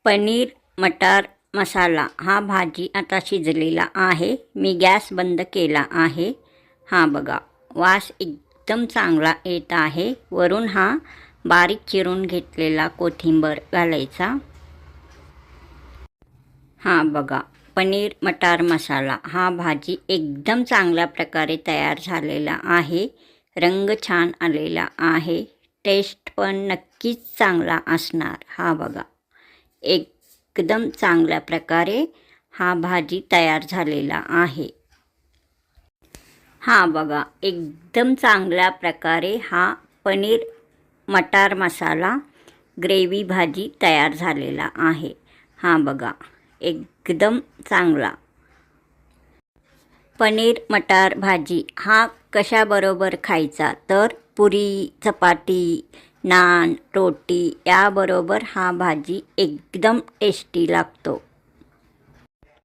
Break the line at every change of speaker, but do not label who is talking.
पनीर मटार मसाला हा भाजी आता शिजलेला आहे. मी गॅस बंद केला आहे. हा बघा, वास एकदम चांगला येत आहे. वरून हा बारीक चिरून घेतलेला कोथिंबीर घालायचा. हा बघा, पनीर मटार मसाला हा भाजी एकदम चांगल्या प्रकारे तयार झालेला आहे. रंग छान आलेला आहे. टेस्ट पण नक्कीच चांगला असणार. हा बघा, एकदम चांगल्या प्रकारे हा भाजी तयार झालेला आहे. हा बघा, एकदम चांगल्या प्रकारे हा पनीर मटार मसाला ग्रेव्ही भाजी तयार झालेला आहे. हा बघा, एकदम चांगला. पनीर मटार भाजी हा कशाबरोबर खायचा तर पुरी, चपाती, नान, रोटी याबरोबर हा भाजी एकदम टेस्टी लागतो.